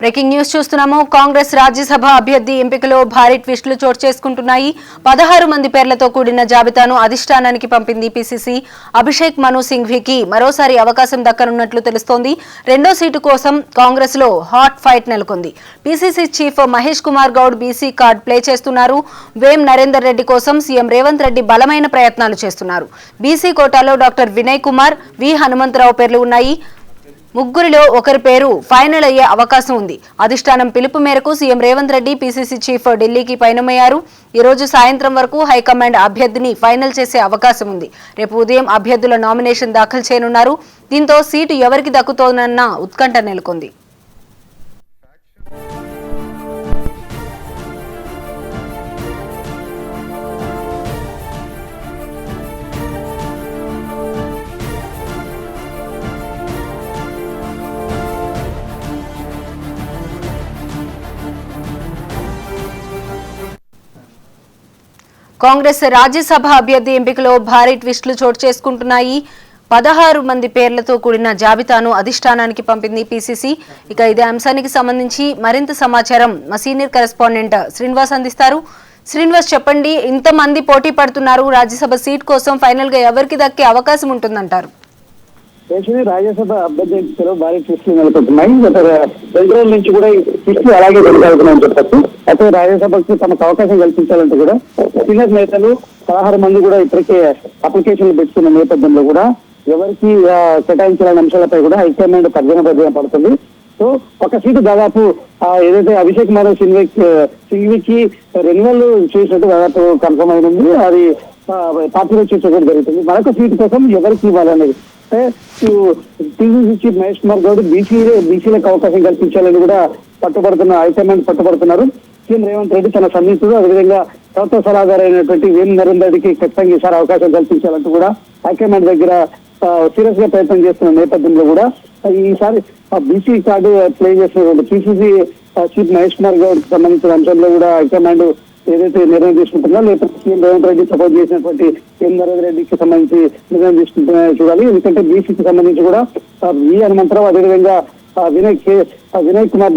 Breaking news చూస్తున్నాము. కాంగ్రెస్ రాజ్యసభ అభ్యర్థి ఎంపికలో భారీ ట్విస్టులు చోటు చేసుకుంటున్నాయి. 16 మంది పేర్లతో కూడిన జాబితాను అధిష్టానానికి పంపింది పీసీసీ. అభిషేక్ మను సింఘ్వీకి మరోసారి అవకాశం దక్కనున్నట్లు తెలుస్తోంది. రెండో సీటు కోసం కాంగ్రెస్ లో హాట్ ఫైట్ నెలకొంది. PCC chief Mahesh Kumar Goud BC card play చేస్తున్నారు. వేం నరేందర్ రెడ్డి కోసం సీఎం రేవంత్ రెడ్డి బలమైన ప్రయత్నాలు చేస్తున్నారు. బీసీ కోటాలో డాక్టర్ వినయ్ కుమార్, వి హనుమంతరావు పేర్లు ఉన్నాయి. ముగ్గురిలో ఒకరి పేరు ఫైనల్ అయ్యే అవకాశం ఉంది. అధిష్టానం పిలుపు మేరకు CM Revanth Reddy PCC chief ఢిల్లీకి పయనమయ్యారు. ఈ రోజు సాయంత్రం వరకు హైకమాండ్ అభ్యర్థిని ఫైనల్ చేసే అవకాశం ఉంది. రేపు ఉదయం అభ్యర్థుల నామినేషన్ దాఖలు చేయనున్నారు. దీంతో సీటు ఎవరికి దక్కుతోందన్న ఉత్కంఠ నెలకొంది. కాంగ్రెస్ రాజ్యసభ అభ్యర్థి ఎంపికలో భారీ ట్విస్టులు చోటు చేసుకుంటున్నాయి. 16 మంది పేర్లతో కూడిన జాబితాను అధిష్టానానికి పంపింది పీసీసీ. ఇక ఇదే అంశానికి సంబంధించి మరింత సమాచారం మా సీనియర్ కరెస్పాండెంట్ శ్రీనివాస్ అందిస్తారు. శ్రీనివాస్, చెప్పండి, ఇంతమంది పోటీ పడుతున్నారు. రాజ్యసభ సీట్ కోసం ఫైనల్ గా ఎవరికి దక్కే అవకాశం ఉంటుందంటారు? రాజ్యసభ అభ్యర్థి ఎంపికలో భారీ ట్విస్టులు నెలకొంటున్నాయి. గత 2 రోజుల నుంచి కూడా ఈ ట్విస్టులు అలాగే కొనసాగుతున్నాయని చెప్పచ్చు. అయితే రాజ్యసభకు తమకు అవకాశం కల్పించాలంటే కూడా సీనియర్ నేతలు 16 మంది కూడా ఇప్పటికే అప్లికేషన్లు పెట్టుకున్న నేపథ్యంలో కూడా ఎవరికి కేటాయించాలనే అంశాలపై కూడా హైకమాండ్ తర్జన పడుతుంది. సో ఒక సీటు దాదాపు ఏదైతే అభిషేక్ మను సింఘ్వీకి రెన్యువల్ చేసినట్టు దాదాపు కన్ఫర్మ్ అయినంది. అది పార్టీలో చర్చ కూడా జరుగుతుంది. మరొక సీటు కోసం ఎవరికి ఇవ్వాలనేది పీసీసీ చీఫ్ మహేష్ కుమార్ గౌడ్ బీసీలకు అవకాశం కల్పించాలని కూడా హైకమాండ్ పట్టుబడుతున్నారు. సీఎం రేవంత్ రెడ్డి తన సన్నిహితుడు, అదేవిధంగా ప్రభుత్వ సలహాదారు అయినటువంటి వేం నరేందర్ రెడ్డికి ఖచ్చితంగా ఈసారి అవకాశం కల్పించాలంటూ కూడా హైకమాండ్ దగ్గర సీరియస్ గా ప్రయత్నం చేస్తున్న నేపథ్యంలో కూడా ఈసారి బీసీ కార్డు ప్లే చేస్తున్నటువంటి పీసీసీ చీఫ్ మహేష్ కుమార్ గౌడ్ సంబంధించిన అంశంలో కూడా హైకమాండ్ ఏదైతే నిర్ణయం తీసుకుంటుందో, లేకపోతే సీఎం రేవంత్ రెడ్డి సపోర్ట్ చేసినటువంటి వేం నరేందర్ రెడ్డికి సంబంధించి నిర్ణయం తీసుకుంటున్నాయో చూడాలి. ఎందుకంటే బీసీకి సంబంధించి కూడా వి హనుమంతరావు, అదేవిధంగా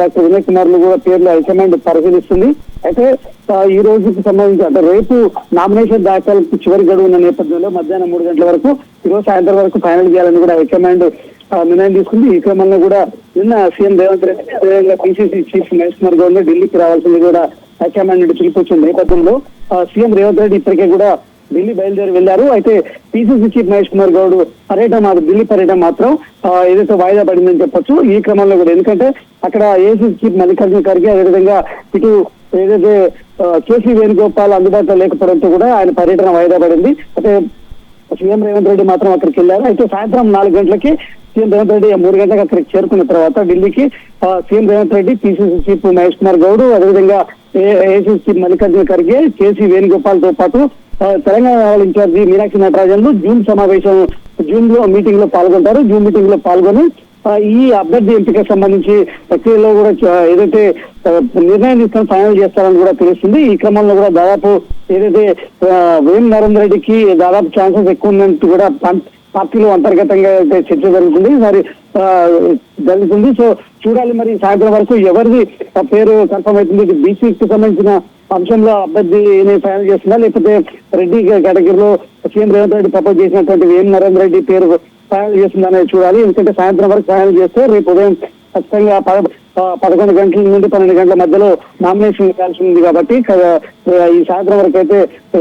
డాక్టర్ వినయ్ కుమార్ ను కూడా పేర్లు హైకమాండ్ పరిశీలిస్తుంది. అయితే ఈ రోజుకి సంబంధించి అంటే రేపు నామినేషన్ దాఖలకు చివరి గడువు ఉన్న నేపథ్యంలో మధ్యాహ్నం 3 గంటల వరకు, ఈ రోజు సాయంత్రం వరకు ఫైనల్ చేయాలని కూడా హైకమాండ్ నిర్ణయం తీసుకుంది. ఈ క్రమంలో కూడా నిన్న సీఎం రేవంత్ రెడ్డి, అదేవిధంగా పీసీసీ చీఫ్ మహేష్ కుమార్ గౌడ్ ఢిల్లీకి రావాల్సింది కూడా హైకమాండ్ నుండి పిలుపుచ్చిన నేపథ్యంలో సీఎం రేవంత్ రెడ్డి ఇప్పటికే కూడా ఢిల్లీ బయలుదేరి వెళ్లారు. అయితే పీసీసీ చీఫ్ మహేష్ కుమార్ గౌడ్ ఢిల్లీ పర్యటన మాత్రం ఏదైతే వాయిదా పడిందని చెప్పొచ్చు. ఈ క్రమంలో కూడా ఎందుకంటే అక్కడ ఏసీసీ చీఫ్ మల్లికార్జున ఖర్గే, అదేవిధంగా ఇటు ఏదైతే కేసీ వేణుగోపాల్ అందుబాటులో లేకపోవడంతో కూడా ఆయన పర్యటన వాయిదా పడింది. అయితే సీఎం రేవంత్ రెడ్డి మాత్రం అక్కడికి వెళ్లారు. అయితే సాయంత్రం 4 గంటలకి సీఎం రేవంత్ రెడ్డి 3 గంటలకు అక్కడికి చేరుకున్న తర్వాత ఢిల్లీకి CM Revanth Reddy, PCC chief Mahesh Kumar Goud, అదేవిధంగా ACC chief Mallikarjuna Kharge, KC Venugopal తో పాటు తెలంగాణ ఇన్ఛార్జి మీనాక్షి నటరాజన్లు జూన్ లో మీటింగ్ లో పాల్గొంటారు. జూమ్ మీటింగ్ లో పాల్గొని ఈ అభ్యర్థి ఎంపికకు సంబంధించి ప్రక్రియలో కూడా ఏదైతే నిర్ణయం తీసుకొని ఫైనల్ చేస్తారని కూడా తెలుస్తుంది. ఈ క్రమంలో కూడా దాదాపు ఏదైతే వేం నరేందర్ రెడ్డికి దాదాపు ఛాన్సెస్ ఎక్కువ ఉన్నట్టు కూడా పార్టీలో అంతర్గతంగా చర్చ జరుగుతుంది. సో చూడాలి మరి సాయంత్రం వరకు ఎవరిది పేరు కన్ఫర్మ్ అవుతుంది. బీసీకి సంబంధించిన అంశంలో అభ్యర్థిని ఫైనల్ చేస్తుందా, లేకపోతే రెడ్డి కేటగిరీలో సీఎం రేవంత్ రెడ్డి ప్రపోజ్ చేసినటువంటి వేం నరేందర్ రెడ్డి పేరు ఫైనల్ చేస్తుందనేది చూడాలి. ఎందుకంటే సాయంత్రం వరకు ఫైనల్ చేస్తే రేపు ఉదయం ఖచ్చితంగా 11 గంటల నుండి 12 గంటల మధ్యలో నామినేషన్ ఇవ్వాల్సి ఉంది. కాబట్టి ఈ సాయంత్రం వరకు అయితే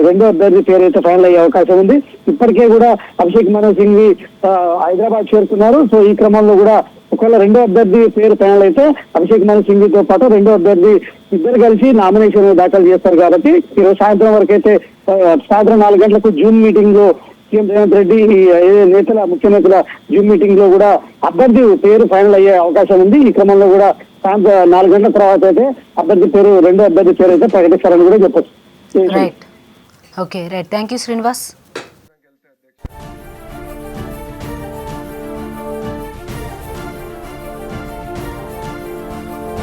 రెండో అభ్యర్థి పేరు అయితే ఫైనల్ అయ్యే అవకాశం ఉంది. ఇప్పటికే కూడా అభిషేక్ మను సింఘ్వీ హైదరాబాద్ చేరుకున్నారు. సో ఈ క్రమంలో కూడా ఒకవేళ రెండో అభ్యర్థి పేరు ఫైనల్ అయితే అభిషేక్ మను సింఘ్వీతో పాటు రెండో అభ్యర్థి ఇద్దరు కలిసి నామినేషన్ దాఖలు చేస్తారు. కాబట్టి ఈరోజు సాయంత్రం వరకు అయితే సాయంత్రం 4 గంటలకు జూమ్ మీటింగ్ లో సీఎం రేవంత్ రెడ్డి ముఖ్య నేతల జూమ్ మీటింగ్ లో కూడా అభ్యర్థి పేరు ఫైనల్ అయ్యే అవకాశం ఉంది. ఈ క్రమంలో కూడా సాయంత్రం 4 గంటల తర్వాత అయితే రెండో అభ్యర్థి పేరు అయితే ప్రకటిస్తారని కూడా చెప్పొచ్చు. Right, okay, right, thank you Srinivas.